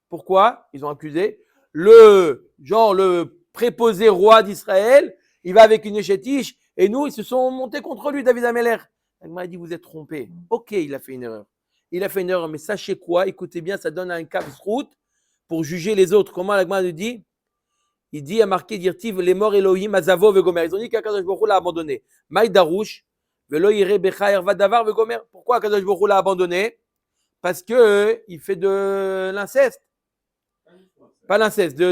Pourquoi? Ils ont accusé le préposé roi d'Israël, il va avec une échétiche, et nous, ils se sont montés contre lui, David Améler. L'Agmara dit, vous êtes trompés. Ok, il a fait une erreur. Il a fait une erreur, mais sachez quoi? Écoutez bien, ça donne un cap route pour juger les autres. Comment l'Agmara nous dit? Il dit, il a marqué, dirtiv, les morts Elohim, Azavo, Vegomer. Ils ont dit qu'Akadosh Baruch Hu l'a abandonné. Maï Darouche, Velo Yire Becha, Erva Davar, Vegomer. Pourquoi Akadosh Baruch Hu l'a abandonné? Parce que il fait de l'inceste. Pas l'inceste,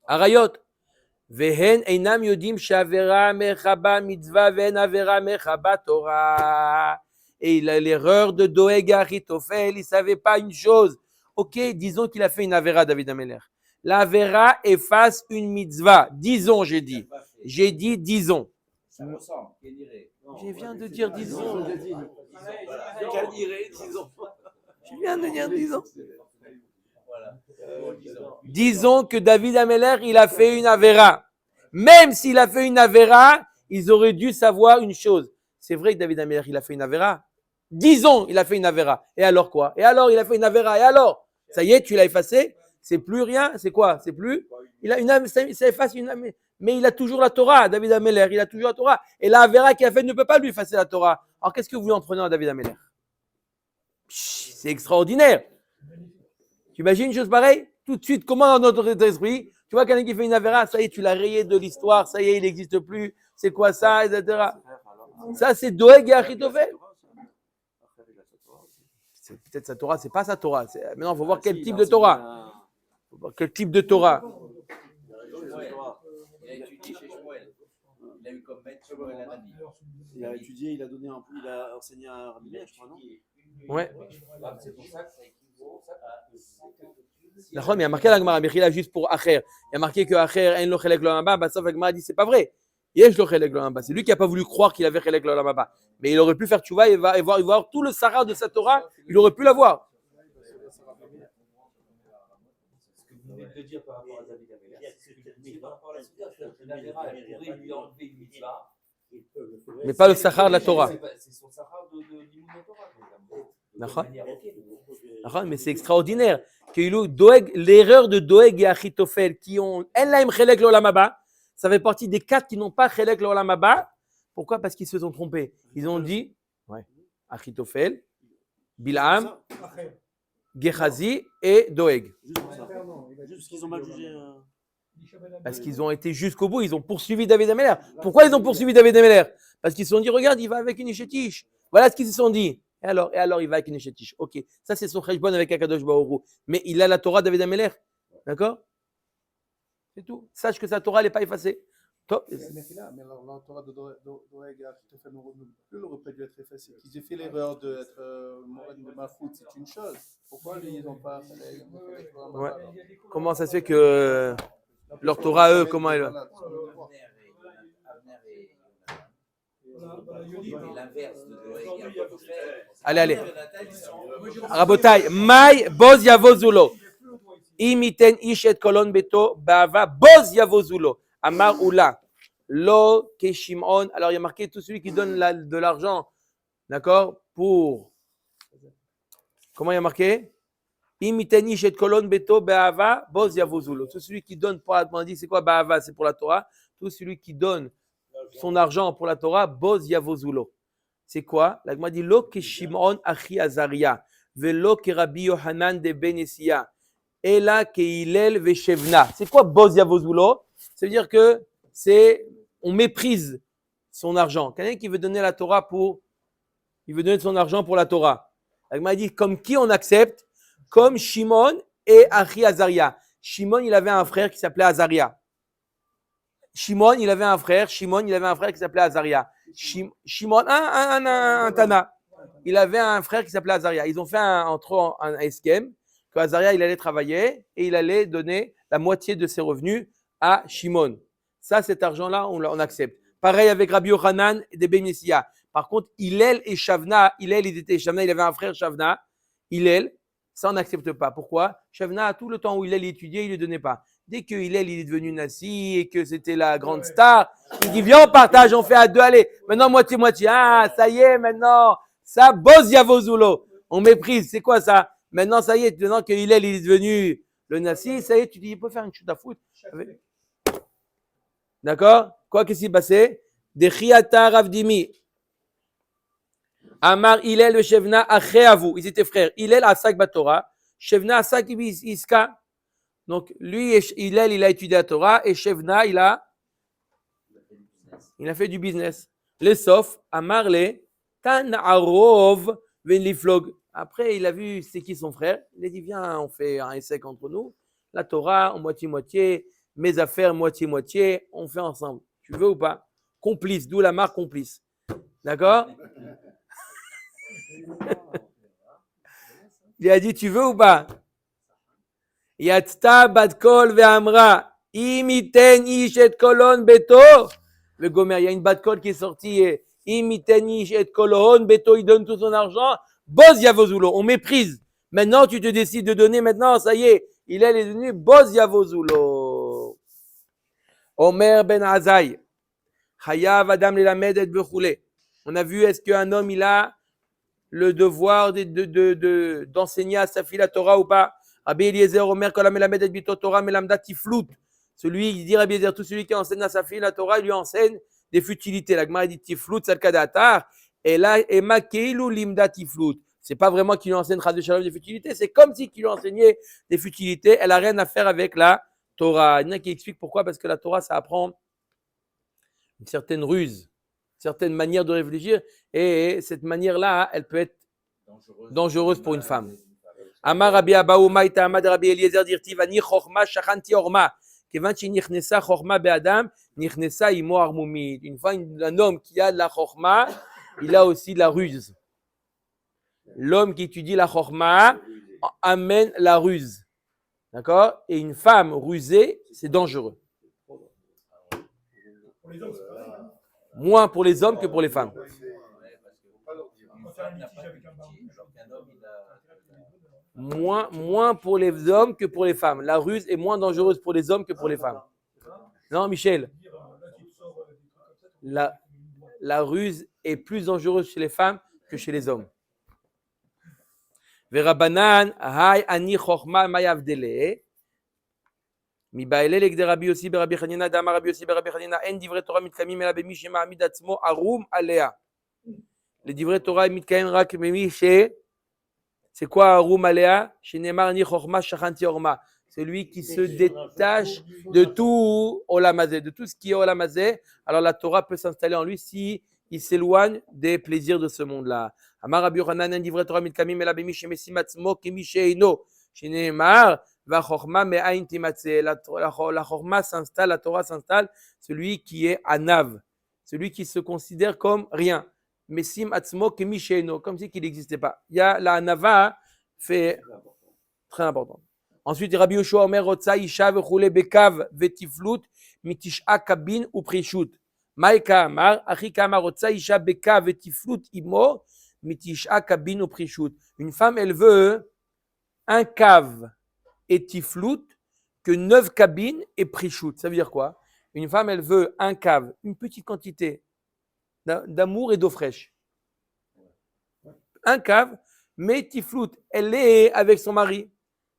Arayot. Vehen einam yodim shavera mechaba mitzvah ven avera mechaba Torah. Et il a l'erreur de Doeg et Achitophel, il ne savait pas une chose. Ok, disons qu'il a fait une avera, David Améler. La avera efface une mitzvah. Disons, j'ai dit. J'ai dit, disons. Ça ressemble. Je viens de dire disons. Disons. Je viens de dire disons. Voilà. Disons que David Améler, il a fait une avera. Même s'il a fait une avera, ils auraient dû savoir une chose. C'est vrai que David Améler, il a fait une avera. Disons, il a fait une avera. Et alors quoi? Et alors, il a fait une avera. Et alors? Ça y est, tu l'as effacé? C'est plus rien? C'est quoi? C'est plus? Il a une, ça efface une, mais il a toujours la Torah, David Améler. Il a toujours la Torah. Et la avera qu'il a fait ne peut pas lui effacer la Torah. Alors, qu'est-ce que vous en prenez à David Améler? C'est extraordinaire. Tu imagines une chose pareille? Tout de suite, comment dans notre esprit, tu vois quelqu'un qui fait une avera, ça y est, tu l'as rayé de l'histoire, ça y est, il n'existe plus. C'est quoi ça, etc. Ça, c'est Doeg et Achitophel. Peut-être sa Torah, c'est pas sa Torah. Maintenant, il faut voir quel type de Torah. Faut voir quel type de Torah. Il a étudié chez Shmuel. Il a eu comme maître Shmuel Anani. Il a étudié, il a enseigné à Rabbi Meir, je crois, non? Ouais. C'est pour ça que ça équivaut. D'accord, mais il y a marqué la Gemara, Mechila juste pour Acher. Il y a marqué que Acher, en lo chelek lo lamba, bah ça, la Gemara dit c'est pas vrai. Yesh lo chelek lo lamba. C'est lui qui n'a pas voulu croire qu'il avait chelek lo lamba. Mais il aurait pu faire tchouva et voir tout le Sarah de sa Torah, il aurait pu l'avoir. Ce que vous venez de dire par rapport à David Améler, c'est ce que je dis par rapport à la Souda, c'est-à-dire que l'Avera, elle pourrait lui enlever une mitzvah. Mais pas le Sachar de la Torah. C'est son Sachar de l'Imoun de Torah. D'accord, mais c'est extraordinaire. L'erreur de Doeg et Achitophel qui ont Enlaim Chelek l'Olam Haba, ça fait partie des 4 qui n'ont pas Chelek l'Olam Haba. Pourquoi? Parce qu'ils se sont trompés. Ils ont dit Achitophel, Bilham, Gehazi et Doeg. Juste pour ça. Juste qu'ils ont mal jugé. Parce qu'ils ont été jusqu'au bout, ils ont poursuivi David Améler. Pourquoi ils ont poursuivi David Améler? Parce qu'ils se sont dit, regarde, il va avec une échétiche. Voilà ce qu'ils se sont dit. Et alors, il va avec une échétiche. Ok, ça c'est son cheshbon avec Akadosh Baruch Hu. Mais il a la Torah David Améler. D'accord? C'est tout. Sache que sa Torah n'est pas effacée. Top. Mais alors, la Torah de Doeg et Achitophel n'aurait pas dû être effacée. Qu'ils aient fait l'erreur d'être Moren de Malchut, c'est une chose. Pourquoi ils n'ont pas fait Ouais. Comment ça se fait que leur Torah, eux, comment elle va? Allez. Rabotai, Mai Boz Yavozulo. Imiten Ishet Kolon Beto Bava Boz Yavozulo. Amar Oula. Lo Keshimon. Alors il y a marqué tout celui qui donne de l'argent. D'accord? Pour. Comment il y a marqué? Imiten Ishet Kolon Beto Bava Boz Yavozulo. Tout celui qui donne pour la. On dit c'est quoi Bava? C'est pour la Torah. Tout celui qui donne son argent pour la Torah, Boz Yavozulo. C'est quoi? La Gemara dit Lo ke Shimon achi Azaria, velo ke Rabbi Yohanan de Ben Yessia, ela ke Hillel veshevna. C'est quoi Boz Yavozulo? Ça veut dire que on méprise son argent. Quelqu'un qui veut donner la Torah il veut donner son argent pour la Torah. La Gemara dit comme qui on accepte? Comme Shimon et achi Azaria. Shimon, il avait un frère qui s'appelait Azaria. Shimon, il avait un frère qui s'appelait Azaria. Shimon, un Tana. Il avait un frère qui s'appelait Azaria. Ils ont fait entre un esquème que Azaria, il allait travailler et il allait donner la moitié de ses revenus à Shimon. Ça, cet argent-là, on accepte. Pareil avec Rabbi Yochanan et des Ben Yessia. Par contre, Hillel et Shavna, il avait un frère Shavna. Hillel, Ça, on n'accepte pas. Pourquoi? Shevna, tout le temps où il étudiait, il ne donnait pas. Dès que il est devenu Nassi et que c'était la grande star, il dit viens, on partage, on fait à deux, allez. Maintenant, moitié-moitié. Ah, ça y est, maintenant, ça bosse Yavozulo. On méprise. C'est quoi ça? Maintenant, ça y est, maintenant que il est devenu le Nassi, ça y est, tu dis, il peut faire une chute à foot. D'accord? Quoi qu'est-ce qui s'est passé? De Chiata Ravdimi. Amar Hillel le Shevna Acheavu. Ils étaient frères. Hillel Asak Batora. Shevna Asak Iska. Donc, lui, Hillel, il a étudié la Torah. Et Shevna, il a fait du business. Le Sof, Amar le Tan Arov Venliflog. Après, il a vu c'est qui son frère. Il a dit viens, on fait un essai entre nous. La Torah, en moitié-moitié. Mes affaires, moitié-moitié. On fait ensemble. Tu veux ou pas? Complice, d'où la marque complice. D'accord? Il a dit, tu veux ou pas? Yatzta bat kol ve'amra, imiten ish et kolon beto. Le Gomer, il y a une bat kol qui est sortie. Imiten ish et kolon beto, il donne tout son argent. Boz Yavozulo, on méprise. Maintenant, tu te décides de donner. Maintenant, ça y est, il est devenu Boz Yavozulo. Omer ben Azai, Chayav Adam lelamed et bechoule. On a vu, est-ce qu'un homme, il a le devoir d'enseigner à sa fille la Torah ou pas? Rabbi Eliezer Omer Kolam melamed et bito Torah melamda tiflut. Celui, il dit Rabbi Eliezer, tout celui qui enseigne à sa fille la Torah, il lui enseigne des futilités. La Gemara dit tiflut, c'est le cas d'Atar. Et là, Ema keilu limda tiflut. C'est pas vraiment qu'il lui enseigne Chas Shalom des futilités, c'est comme si qu'il lui enseignait des futilités. Elle a rien à faire avec la Torah. Il y en a qui expliquent pourquoi, parce que la Torah, ça apprend une certaine ruse, une certaine manière de réfléchir, et cette manière-là, elle peut être dangereuse pour une femme. Amar Rabbi Abaou Maïta Amad Rabbi Eliezer Dirtiv Ani Chochma Shachanti Orma. Kevan Nichnesa Chochma Be'adam Nichnesa Imo Armumid. Une fois, un homme qui a de la Chochma, il a aussi de la ruse. L'homme qui étudie la Chochma amène la ruse. D'accord? Et une femme rusée, c'est dangereux. Pour les hommes, c'est pareil. Hein. Moins pour les hommes que pour les femmes. Quand il y a un litige avec un baron, Moins pour les hommes que pour les femmes. La ruse est moins dangereuse pour les hommes que pour les femmes. Non, Michel. La ruse est plus dangereuse chez les femmes que chez les hommes. Verabanan, hay ani chochma mayavdele. Mi baelelek de Rabbi Yossi be Rabbi Chanina, d'Amar Rabbi Yossi be Rabbi Chanina, en divrei Torah mitkamim ela bemi shema'amid atzmo arum alea. Les divrei Torah mitkamim rak bemi she. C'est quoi arum alea? Shenemar ni chochma shachanti orma. Celui qui se détache de tout olamazé, de tout ce qui est olamazé. Alors la Torah peut s'installer en lui si il s'éloigne des plaisirs de ce monde-là. Amar Rabbi Yochanan en divrei Torah mitkamim ela bemi shemesim atzmo kemi sheino. Shenemar va chochma me'ain timatzeh. La chochma s'installe, la Torah s'installe, celui qui est anav, celui qui se considère comme rien. Mesim atzmo kemi sheino, comme si qu'il n'existait pas. Il y a la anava, fait très important. Ensuite, Rabbi Yoshua Omer Rotsa Isha vechule bekav vetiflut mitish'a kabin ou prishut. Maïka Amar, Achika Amar Rotsa Isha bekav vetiflut imo mitish'a kabin ou prishut. Une femme, elle veut un cave et tiflut que 9 cabines et prishut. Ça veut dire quoi? Une femme, elle veut un cave, une petite quantité d'amour et d'eau fraîche. Un cave, mais tiflut, elle est avec son mari.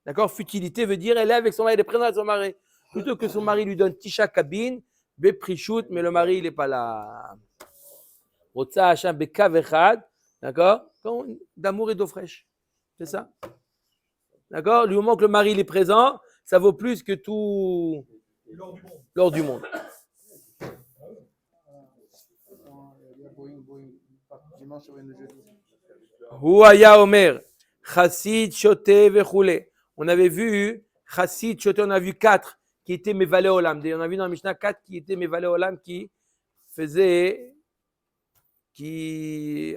D'accord? Futilité veut dire elle est avec son mari, elle est présente avec son mari. Plutôt que son mari lui donne tisha cabine, be prishut, mais le mari, il n'est pas là. Rotsa Hacham bekav echad, d'accord? D'amour et d'eau fraîche. C'est ça? D'accord? Du moment que le mari il est présent, ça vaut plus que tout l'or du monde. Huaya Omer, Chassid, Shoté, Vechule. On avait vu Chassid, Shoté, on a vu 4 qui étaient Mevalé Olam. On a vu dans la Mishnah 4 qui étaient Mevalé Olam qui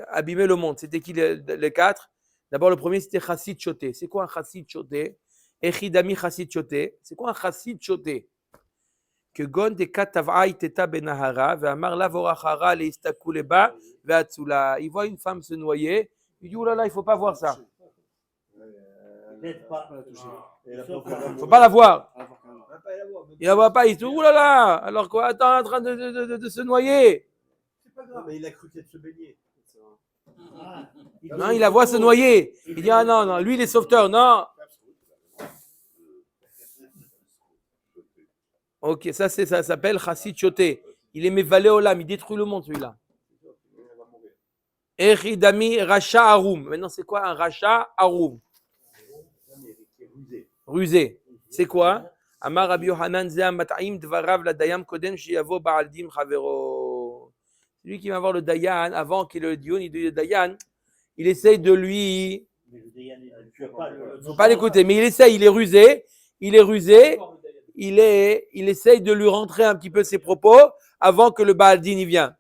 abîmaient le monde. C'était qui les 4? D'abord, le premier, c'était Chassid Shoté. C'est quoi un Chassid Shoté? Echidami Chassid Shoté. C'est quoi un Chassid Shoté? Que gon de katavai teta benahara, ve'amar la vorachara le istakuleba, ve'atsula. Il voit une femme se noyer. Il dit, oh là là, il ne faut pas voir ça. N'aide pas. Et la pauvre femme, Faut pas la voir. ah, carrément. On va pas la voir. Il la voit pas, il se dit, ouh là là, alors quoi, attends, en train de se noyer. C'est pas Non, grave. mais il a cru qu'elle se baignait. Ah, Non, il la voit se noyer. Il dit, ah non, non, lui, il est sauveteur, non. Ok, ça s'appelle Chassid Choté. Il est mévalé olam, il détruit le monde, celui-là. Echidami Racha Arum. Maintenant, c'est quoi un Racha Arum? Rusé. C'est quoi? Amar Rabbi Yohanan Zeh Mat'im Dvarav la Dayam Kodem Sheyavo Ba'aldim Chavero. C'est lui qui va voir le Dayan avant qu'il ait le Dion, il dit le Dayan. Il essaye de lui. mais le Dayan, tu as pas le. Faut pas l'écouter, mais il essaye, il est rusé. Il est rusé. Il essaye de lui rentrer un petit peu ses propos avant que le Baaldin y vienne.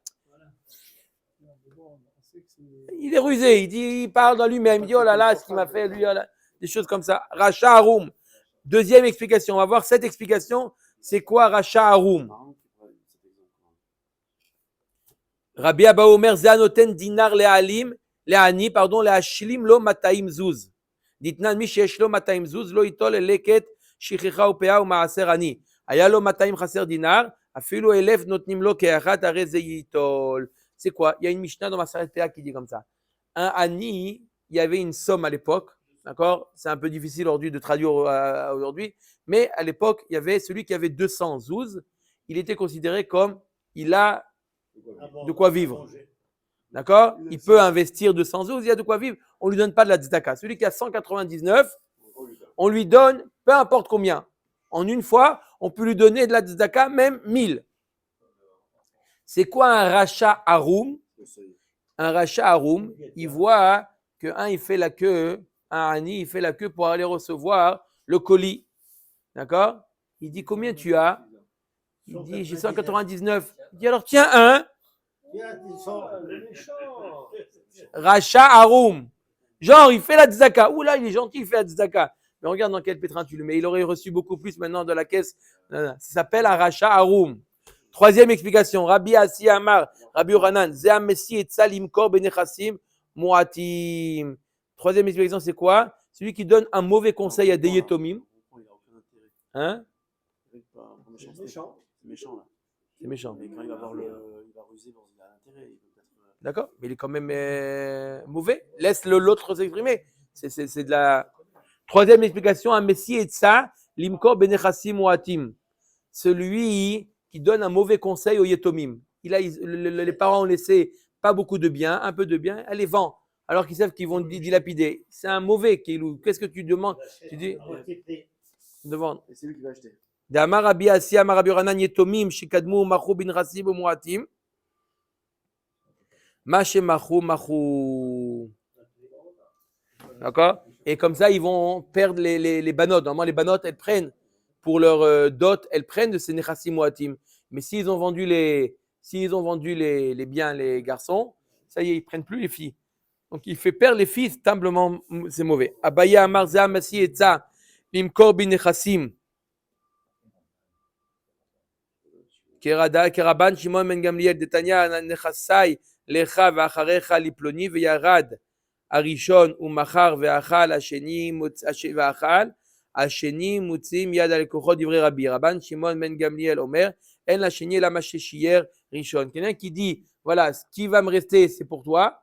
Il est rusé, il parle dans lui-même, il dit oh là là, ce qu'il m'a fait, lui, oh là, des choses comme ça. Racha Haroum. Deuxième explication, on va voir cette explication. C'est quoi Racha Haroum? Rabbi Abba Omer Zanoten Dinar Le'alim, Le'ani, pardon, Le'ashlim lo Mataim Zuz. Ditnan mi sheyesh lo Mataim Zuz, lo itol leket shichicha upea u'maaser ani. Aya lo Mataim chaser dinar, afilu elef notnim lo ke'achat hare ze yitol. C'est quoi? Il y a une Mishnah dans Maseret Péa qui dit comme ça. Un Ani, il y avait une somme à l'époque, d'accord? C'est un peu difficile aujourd'hui de traduire aujourd'hui, mais à l'époque, il y avait celui qui avait 200 zouz, il était considéré comme il a de quoi vivre. D'accord? Il peut investir 200 zouz, il y a de quoi vivre. On ne lui donne pas de la tzedaka. Celui qui a 199, on lui donne peu importe combien. En une fois, on peut lui donner de la tzedaka, même 1000. C'est quoi un rachat haroum? Un rachat haroum, il voit que il fait la queue, un ani, il fait la queue pour aller recevoir le colis. D'accord? Il dit combien tu as? Il dit j'ai 199. Il dit alors tiens un. Rachat haroum. Genre il fait la tzedaka. Ouh là il est gentil, il fait la tzedaka. Mais regarde dans quel pétrin tu le mets. Il aurait reçu beaucoup plus maintenant de la caisse. Ça s'appelle un rachat haroum. Troisième explication, Rabbi Asi Amar, Rabbi Yohanan, Zeh Messi et Tsalim Kor Benechassim Muatim. Troisième explication, c'est quoi? Celui qui donne un mauvais conseil à des Yetomim. Hein? C'est méchant. C'est méchant là. C'est méchant. Mais quand il va voir il va ruser, bon, il a intérêt. Il peut peut-être. D'accord? Mais il est quand même mauvais. Laisse l'autre s'exprimer. C'est de la. Troisième explication, un Messi et Tsa, Limkor Benechassim Muatim. Celui qui donne un mauvais conseil aux Yetomim. Les parents ont laissé pas beaucoup de biens, un peu de biens, elle les vend, alors qu'ils savent qu'ils vont dilapider. C'est un mauvais Keilou. Qu'est-ce que tu demandes? Tu dis de vendre. Et c'est lui qui va acheter. D'Amar Rabbi Asi, Amar Rabbi Yohanan Yetomim, Shikadmu, Machu bin Rasib, Muatim. Mache Machu. D'accord? Et comme ça, ils vont perdre les banotes. Normalement, les banotes, elles prennent pour leur dot, elles prennent de ces nechassim muatim. Mais s'ils ont vendu les biens, les garçons, ça y est, ils prennent plus les filles. Donc, il fait perdre les filles, simplement, c'est mauvais. Abaya Amar Zeh Masi Etza, Limkor bin nechassim. Keraban Shimon ben Gamliel, Detanya nechasai lecha ve'acharecha liploni ve'yarad arishon u'machar ve'achal hasheni ve'achal Hasheni Mutzim Yad al-Kochot d'Ivrei Rabbi Rabban Shimon Ben Gamliel Omer En la Sheni la Machechier Rishon. Quelqu'un qui dit voilà, ce qui va me rester, c'est pour toi.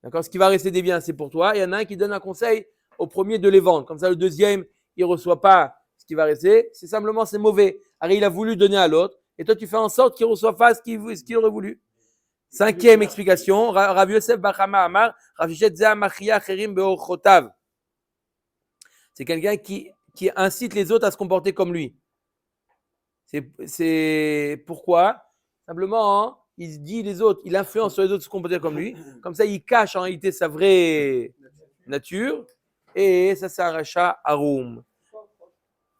D'accord? Ce qui va rester des biens, c'est pour toi. Il y en a un qui donne un conseil au premier de les vendre. Comme ça, le deuxième, il ne reçoit pas ce qui va rester. C'est simplement, c'est mauvais. Alors, il a voulu donner à l'autre. Et toi, tu fais en sorte qu'il ne reçoive pas ce qu'il aurait voulu. Cinquième explication. Rav Yosef Bachama Amar Rav Shet Zeh Machia Cherim Be'orchotav. C'est quelqu'un qui incite les autres à se comporter comme lui. C'est pourquoi? Simplement, il dit les autres, il influence sur les autres à se comporter comme lui. Comme ça, il cache en réalité sa vraie nature. Et ça, c'est un rachat haroum.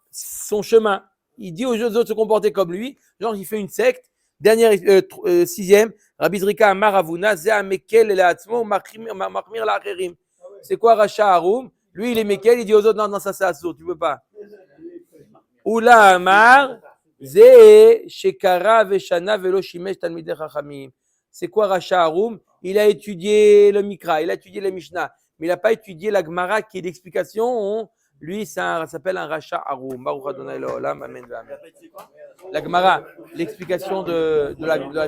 Son chemin. Il dit aux autres de se comporter comme lui. Genre, il fait une secte. Dernière, sixième. Rabbi Zrika Amar Avuna, Zeh Mekel Le'atzmo, Machmir La'acherim. C'est quoi rachat haroum? Lui, il est Mekel, il dit aux autres, non, ça c'est assourd, tu peux pas. Oula Amar, Ze Shekara Veshana Velo Shimesh Talmidei Chachamim. C'est quoi rachat haroum? Il a étudié le Mikra, il a étudié les Mishnah, mais il n'a pas étudié la Gemara qui est l'explication Lui, ça s'appelle un rachat aroum. Baruch Adonai Leolam, amen, amen. Et après, tu sais quoi? La Gemara, l'explication de la Mishnah.